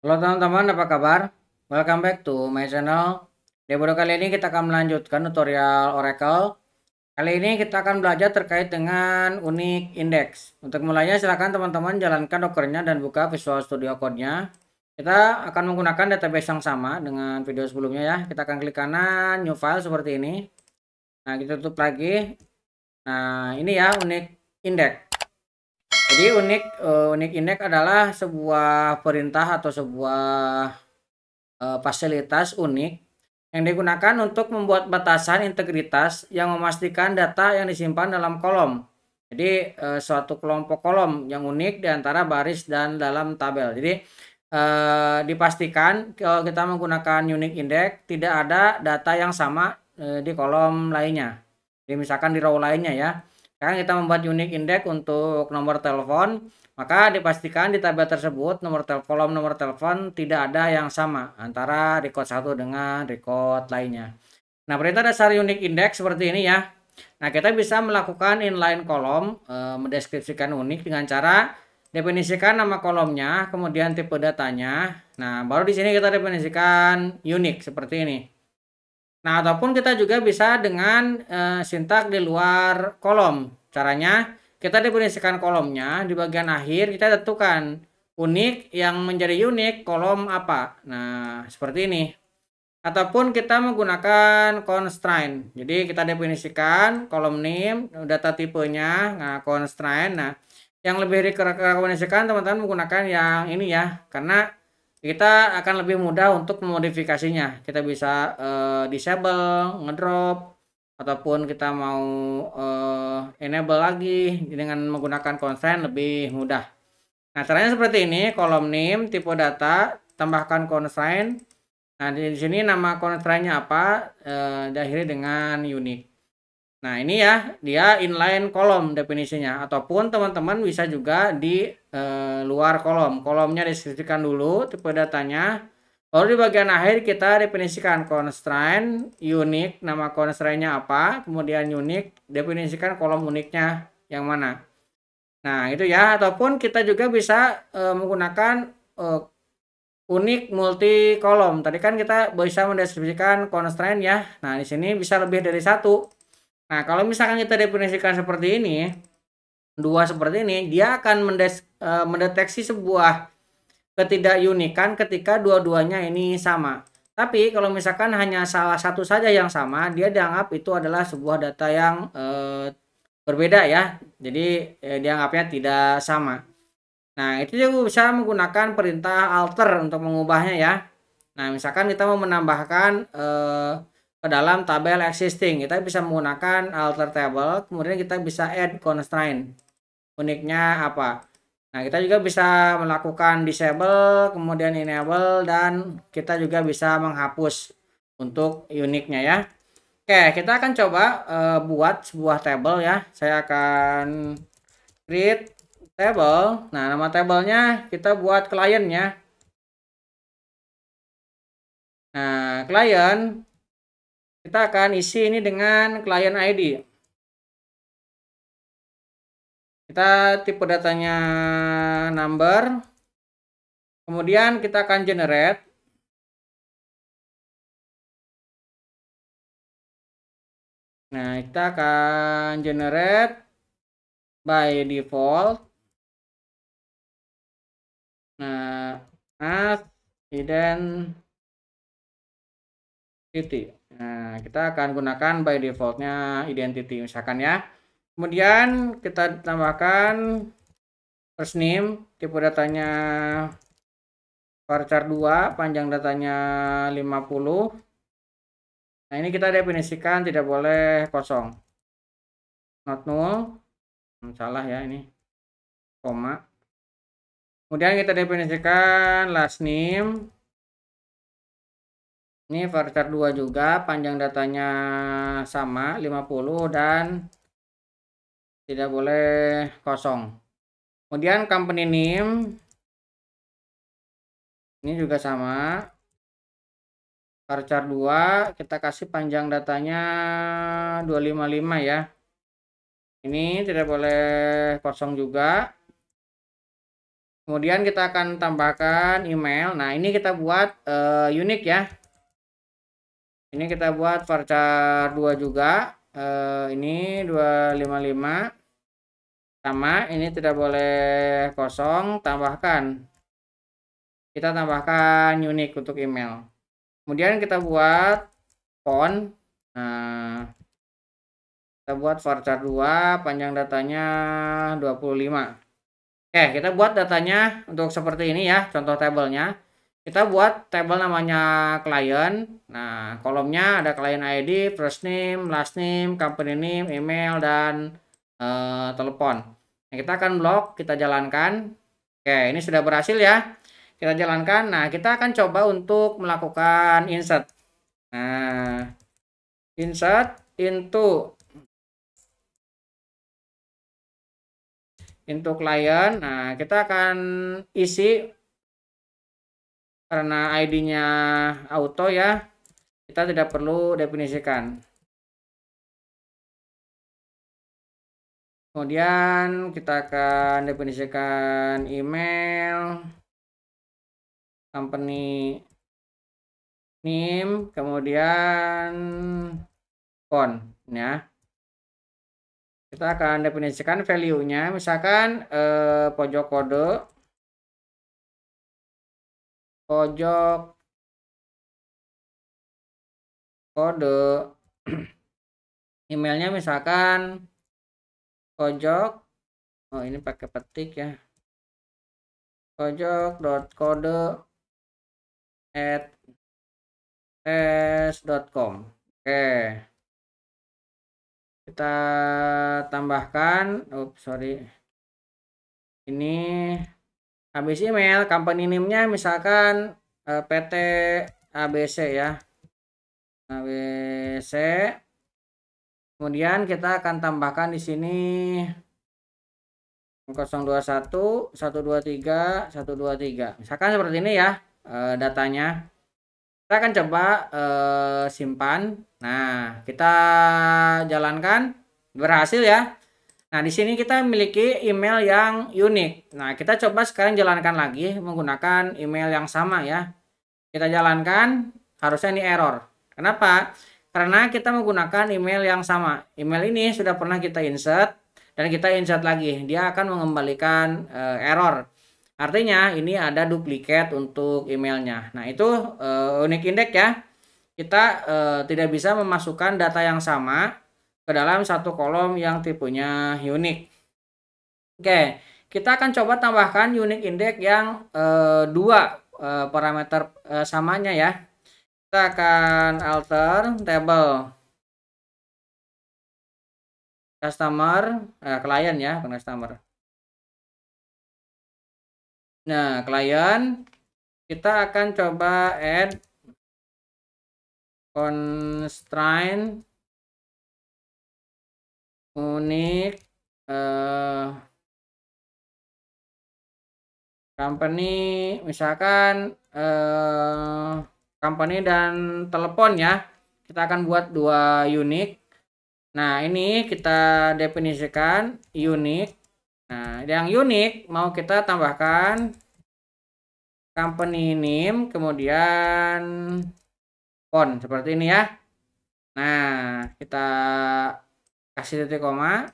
Halo teman-teman, apa kabar? Welcome back to my channel. Di video kali ini kita akan melanjutkan tutorial Oracle. Kali ini kita akan belajar terkait dengan unique index. Untuk mulainya silakan teman-teman jalankan Dockernya dan buka Visual Studio Code-nya. Kita akan menggunakan database yang sama dengan video sebelumnya ya. Kita akan klik kanan, new file seperti ini. Nah, kita tutup lagi. Nah, ini ya unique index. Jadi unique index adalah sebuah perintah atau sebuah fasilitas unik yang digunakan untuk membuat batasan integritas yang memastikan data yang disimpan dalam kolom. Jadi suatu kelompok kolom yang unik di antara baris dan dalam tabel. Jadi dipastikan kalau kita menggunakan unique index tidak ada data yang sama di kolom lainnya. Jadi misalkan di row lainnya ya. Sekarang kita membuat unique index untuk nomor telepon, maka dipastikan di tabel tersebut kolom nomor telepon tidak ada yang sama antara record satu dengan record lainnya. Nah, perintah dasar unique index seperti ini ya. Nah, kita bisa melakukan inline kolom, mendeskripsikan unik dengan cara definisikan nama kolomnya, kemudian tipe datanya. Nah, baru di sini kita definisikan unique seperti ini. Nah, ataupun kita juga bisa dengan sintak di luar kolom. Caranya, kita definisikan kolomnya, di bagian akhir kita tentukan unik yang menjadi unik kolom apa. Nah, seperti ini. Ataupun kita menggunakan constraint. Jadi kita definisikan kolom name, data tipenya, nah constraint. Nah, yang lebih rekomendasikan teman-teman menggunakan yang ini ya, karena kita akan lebih mudah untuk memodifikasinya. Kita bisa disable, ngedrop, ataupun kita mau enable lagi dengan menggunakan constraint lebih mudah. Nah, caranya seperti ini, kolom name, tipe data, tambahkan constraint. Nah, di sini nama constraint-nya apa? Diakhiri dengan unique. Nah, ini ya, dia inline kolom definisinya. Ataupun teman-teman bisa juga di luar kolom. Kolomnya deskripsikan dulu, tipe datanya. Lalu di bagian akhir kita definisikan constraint, unique, nama constraint-nya apa. Kemudian unique, definisikan kolom uniknya yang mana. Nah, itu ya. Ataupun kita juga bisa menggunakan unik multi kolom. Tadi kan kita bisa mendeskripsikan constraint ya. Nah, di sini bisa lebih dari satu. Nah, kalau misalkan kita definisikan seperti ini, dua seperti ini, dia akan mendeteksi sebuah ketidakunikan ketika dua-duanya ini sama. Tapi kalau misalkan hanya salah satu saja yang sama, dia dianggap itu adalah sebuah data yang berbeda ya. Jadi dianggapnya tidak sama. Nah, itu juga bisa menggunakan perintah alter untuk mengubahnya ya. Nah, misalkan kita mau menambahkan ke dalam tabel existing, kita bisa menggunakan alter table, kemudian kita bisa add constraint. Uniknya apa? Nah, kita juga bisa melakukan disable, kemudian enable, dan kita juga bisa menghapus untuk uniknya ya. Oke, kita akan coba buat sebuah table ya. Saya akan create table. Nah, nama tabelnya kita buat kliennya. Nah, klien kita akan isi ini dengan klien ID. Kita tipe datanya number. Kemudian kita akan generate. Nah, kita akan generate by default. Nah, as identity. Nah, kita akan gunakan by defaultnya identity misalkan ya. Kemudian kita tambahkan first name, tipe datanya varchar 2, panjang datanya 50. Nah, ini kita definisikan tidak boleh kosong. Not null. Salah ya ini. Koma. Kemudian kita definisikan last name. Ini varchar 2 juga, panjang datanya sama 50 dan tidak boleh kosong. Kemudian company name ini juga sama. Varchar 2 kita kasih panjang datanya 255 ya. Ini tidak boleh kosong juga. Kemudian kita akan tambahkan email. Nah, ini kita buat unik ya. Ini kita buat varchar 2 juga. Ini 255. Sama, ini tidak boleh kosong, kita tambahkan unik untuk email. Kemudian kita buat font. Nah, kita buat varchar 2, panjang datanya 25. Oke, kita buat datanya untuk seperti ini ya, contoh tabelnya. Kita buat tabel namanya client. Nah, kolomnya ada client ID, first name, last name, company name, email, dan telepon. Nah, kita akan blok, kita jalankan. Oke, ini sudah berhasil ya. Kita jalankan. Nah, kita akan coba untuk melakukan insert. Nah, insert into client. Nah, kita akan isi karena ID-nya auto ya. Kita tidak perlu definisikan. Kemudian kita akan definisikan email, company name, kemudian font ya. Kita akan definisikan value-nya, misalkan pojok kode emailnya misalkan pojok, oh ini pakai petik ya, pojok.kode@tes.com. Oke, kita tambahkan, ini habis email, company name-nya misalkan PT ABC ya, ABC. Kemudian kita akan tambahkan di sini 021 123 123. Misalkan seperti ini ya datanya. Kita akan coba simpan. Nah, kita jalankan, berhasil ya. Nah, di sini kita memiliki email yang unik. Nah, kita coba sekarang jalankan lagi menggunakan email yang sama ya. Kita jalankan, harusnya ini error. Kenapa? Karena kita menggunakan email yang sama. Email ini sudah pernah kita insert dan kita insert lagi. Dia akan mengembalikan error. Artinya ini ada duplikat untuk emailnya. Nah, itu unique index ya. Kita tidak bisa memasukkan data yang sama ke dalam satu kolom yang tipenya unik. Oke, kita akan coba tambahkan unique index yang dua parameter samanya ya. Kita akan alter table customer, client ya, bukan customer. Nah, client, kita akan coba add constraint unique company, misalkan company dan telepon ya. Kita akan buat dua unique. Nah, ini kita definisikan unique. Nah, yang unik mau kita tambahkan company name, kemudian font seperti ini ya. Nah, kita kasih titik koma.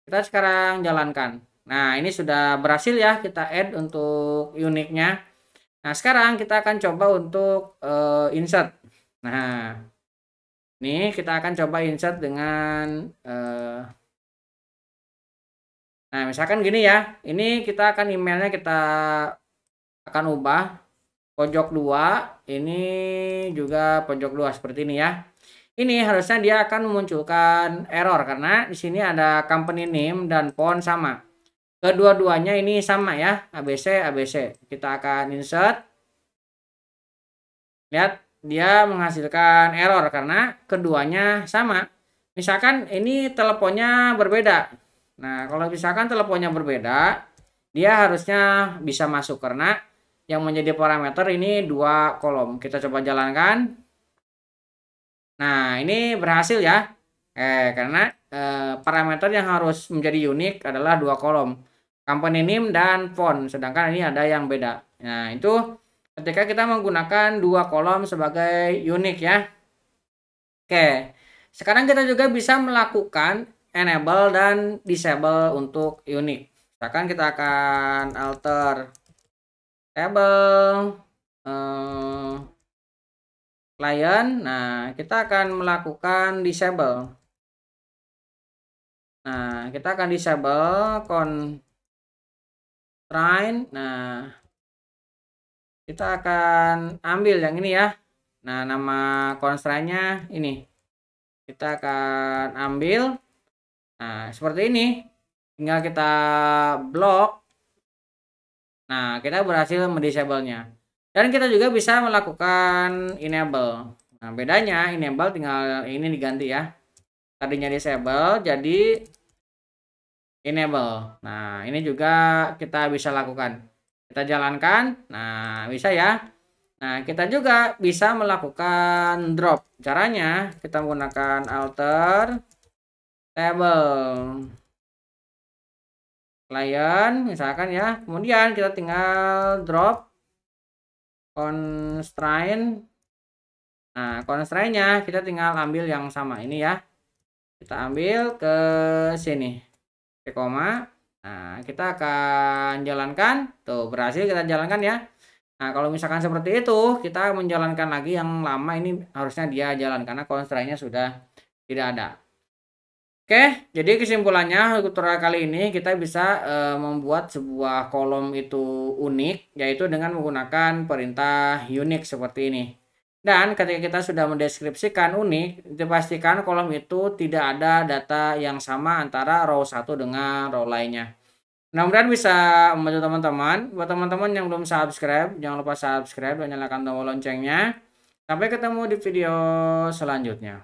Kita sekarang jalankan. Nah, ini sudah berhasil ya kita add untuk uniknya. Nah, sekarang kita akan coba untuk insert. Nah, ini kita akan coba insert dengan nah, misalkan gini ya. Ini kita akan emailnya kita akan ubah pojok 2, ini juga pojok 2 seperti ini ya. Ini harusnya dia akan memunculkan error karena di sini ada company name dan font sama. Kedua-duanya ini sama ya, ABC ABC. Kita akan insert. Lihat, dia menghasilkan error karena keduanya sama. Misalkan ini teleponnya berbeda. Nah, kalau misalkan teleponnya berbeda, dia harusnya bisa masuk karena yang menjadi parameter ini dua kolom. Kita coba jalankan. Nah, ini berhasil ya. Karena parameter yang harus menjadi unik adalah dua kolom. company name dan font, sedangkan ini ada yang beda. Nah, itu ketika kita menggunakan dua kolom sebagai unique ya. Oke, sekarang kita juga bisa melakukan enable dan disable untuk unique. Misalkan kita akan alter table client. Nah, kita akan melakukan disable. Nah, kita akan disable constraint. Nah, kita akan ambil yang ini ya. Nah, nama constraint-nya ini. Kita akan ambil. Nah, seperti ini. Tinggal kita blok. Nah, kita berhasil mendisable-nya. Dan kita juga bisa melakukan enable. Nah, bedanya enable tinggal ini diganti ya. Tadinya disable jadi enable. Nah, ini juga kita bisa lakukan. Kita jalankan. Nah, bisa ya. Nah, kita juga bisa melakukan drop. Caranya kita menggunakan alter table client misalkan ya. Kemudian kita tinggal drop constraint. Nah, constraint-nya kita tinggal ambil yang sama ini ya. Kita ambil ke sini. Oke, koma. Nah, kita akan jalankan. Tuh, berhasil kita jalankan ya. Nah, kalau misalkan seperti itu, kita menjalankan lagi yang lama ini harusnya dia jalan karena constraint-nya sudah tidak ada. Oke, jadi kesimpulannya tutorial kali ini kita bisa membuat sebuah kolom itu unik, yaitu dengan menggunakan perintah unique seperti ini. Dan ketika kita sudah mendeskripsikan unik, dipastikan kolom itu tidak ada data yang sama antara row satu dengan row lainnya. Mudah-mudahan bisa membantu teman-teman. Buat teman-teman yang belum subscribe, jangan lupa subscribe dan nyalakan tombol loncengnya. Sampai ketemu di video selanjutnya.